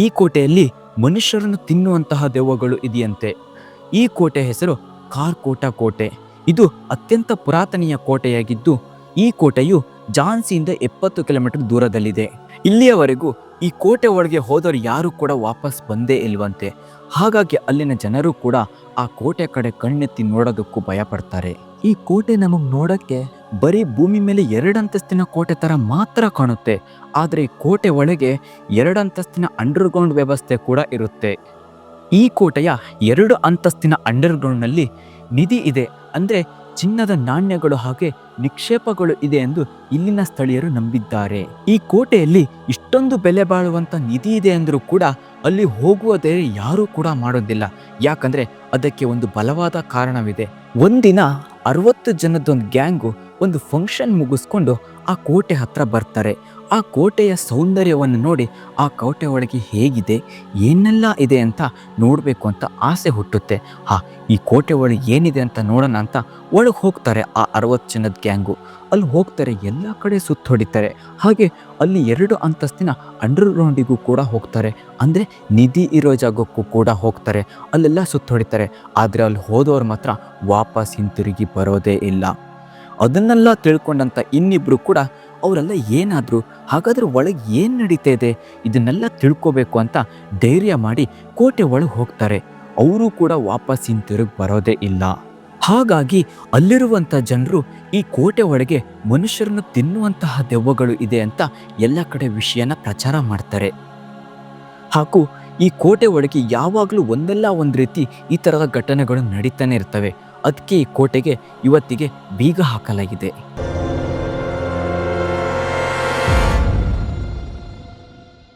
ಈ ಕೋಟೆಯಲ್ಲಿ ಮನುಷ್ಯರನ್ನು ತಿನ್ನುವಂತಹ ದೆವ್ವಗಳು ಇದೆಯಂತೆ. ಈ ಕೋಟೆ ಹೆಸರು ಕಾರ್ಕೋಟ ಕೋಟೆ. ಇದು ಅತ್ಯಂತ ಪುರಾತನೆಯ ಕೋಟೆಯಾಗಿದ್ದು ಈ ಕೋಟೆಯು ಝಾನ್ಸಿಯಿಂದ 70 ಕಿಲೋಮೀಟರ್ ದೂರದಲ್ಲಿದೆ. ಇಲ್ಲಿಯವರೆಗೂ ಈ ಕೋಟೆ ಒಳಗೆ ಹೋದವರು ಯಾರು ಕೂಡ ವಾಪಸ್ ಬಂದೇ ಇಲ್ವಂತೆ. ಹಾಗಾಗಿ ಅಲ್ಲಿನ ಜನರು ಕೂಡ ಆ ಕೋಟೆ ಕಡೆ ಕಣ್ಣೆತ್ತಿ ನೋಡೋದಕ್ಕೂ ಭಯ ಪಡ್ತಾರೆ. ಈ ಕೋಟೆ ನಮಗ್ ನೋಡಕ್ಕೆ ಬರೀ ಭೂಮಿ ಮೇಲೆ 2 ಅಂತಸ್ತಿನ ಕೋಟೆ ತರ ಮಾತ್ರ ಕಾಣುತ್ತೆ. ಆದ್ರೆ ಈ ಕೋಟೆ ಒಳಗೆ 2 ಅಂತಸ್ತಿನ ಅಂಡರ್ಗ್ರೌಂಡ್ ವ್ಯವಸ್ಥೆ ಕೂಡ ಇರುತ್ತೆ. ಈ ಕೋಟೆಯ 2 ಅಂತಸ್ತಿನ ಅಂಡರ್ಗ್ರೌಂಡ್ನಲ್ಲಿ ನಿಧಿ ಇದೆ, ಅಂದ್ರೆ ಚಿನ್ನದ ನಾಣ್ಯಗಳು ಹಾಗೆ ನಿಕ್ಷೇಪಗಳು ಇದೆ ಎಂದು ಇಲ್ಲಿನ ಸ್ಥಳೀಯರು ನಂಬಿದ್ದಾರೆ. ಈ ಕೋಟೆಯಲ್ಲಿ ಇಷ್ಟೊಂದು ಬೆಲೆ ಬಾಳುವಂತ ನಿಧಿ ಇದೆ ಅಂದ್ರೂ ಕೂಡ ಅಲ್ಲಿ ಹೋಗುವ ಧೈರ್ಯ ಯಾರೂ ಕೂಡ ಮಾಡೋದಿಲ್ಲ. ಯಾಕಂದ್ರೆ ಅದಕ್ಕೆ ಒಂದು ಬಲವಾದ ಕಾರಣವಿದೆ. ಒಂದಿನ 60 ಜನದೊಂದು ಗ್ಯಾಂಗು ಒಂದು ಫಂಕ್ಷನ್ ಮುಗಿಸ್ಕೊಂಡು ಆ ಕೋಟೆ ಹತ್ರ ಬರ್ತಾರೆ. ಆ ಕೋಟೆಯ ಸೌಂದರ್ಯವನ್ನು ನೋಡಿ ಆ ಕೋಟೆ ಒಳಗೆ ಹೇಗಿದೆ, ಏನೆಲ್ಲ ಇದೆ ಅಂತ ನೋಡಬೇಕು ಅಂತ ಆಸೆ ಹುಟ್ಟುತ್ತೆ. ಈ ಕೋಟೆ ಒಳಗೆ ಏನಿದೆ ಅಂತ ನೋಡೋಣ ಅಂತ ಒಳಗೆ ಹೋಗ್ತಾರೆ. ಆ 60 ಜನದ ಗ್ಯಾಂಗು ಅಲ್ಲಿ ಹೋಗ್ತಾರೆ, ಎಲ್ಲ ಕಡೆ ಸುತ್ತ ಹೊಡಿತಾರೆ. ಹಾಗೆ ಅಲ್ಲಿ 2 ಅಂತಸ್ತಿನ ಅಂಡರ್ಗ್ರೌಂಡಿಗೂ ಕೂಡ ಹೋಗ್ತಾರೆ, ಅಂದರೆ ನಿಧಿ ಇರೋ ಜಾಗಕ್ಕೂ ಕೂಡ ಹೋಗ್ತಾರೆ. ಅಲ್ಲೆಲ್ಲ ಸುತ್ತ ಹೊಡಿತಾರೆ. ಆದರೆ ಅಲ್ಲಿ ಹೋದವ್ರು ಮಾತ್ರ ವಾಪಸ್ ಹಿಂತಿರುಗಿ ಬರೋದೇ ಇಲ್ಲ. ಅದನ್ನೆಲ್ಲ ತಿಳ್ಕೊಂಡಂತ ಇನ್ನಿಬ್ರು ಕೂಡ ಅವರೆಲ್ಲ ಏನಾದ್ರು ಹಾಗಾದ್ರೆ ಒಳಗೆ ಏನು ನಡೀತಾ ಇದೆ ಇದನ್ನೆಲ್ಲ ತಿಳ್ಕೋಬೇಕು ಅಂತ ಧೈರ್ಯ ಮಾಡಿ ಕೋಟೆ ಒಳಗೆ ಹೋಗ್ತಾರೆ. ಅವರು ಕೂಡ ವಾಪಸ್ ಹಿಂತಿರುಗಿ ಬರೋದೇ ಇಲ್ಲ. ಹಾಗಾಗಿ ಅಲ್ಲಿರುವಂಥ ಜನರು ಈ ಕೋಟೆ ಒಳಗೆ ಮನುಷ್ಯರನ್ನು ತಿನ್ನುವಂತಹ ದೆವ್ವಗಳು ಇದೆ ಅಂತ ಎಲ್ಲ ಕಡೆ ವಿಷಯನ ಪ್ರಚಾರ ಮಾಡ್ತಾರೆ. ಹಾಗೂ ಈ ಕೋಟೆ ಒಳಗೆ ಯಾವಾಗಲೂ ಒಂದಲ್ಲ ಒಂದು ರೀತಿ ಈ ಥರದ ಘಟನೆಗಳು ನಡೀತಾನೆ ಇರ್ತವೆ. ಅದಕ್ಕೆ ಈ ಕೋಟೆಗೆ ಇವತ್ತಿಗೆ ಬೀಗ ಹಾಕಲಾಗಿದೆ.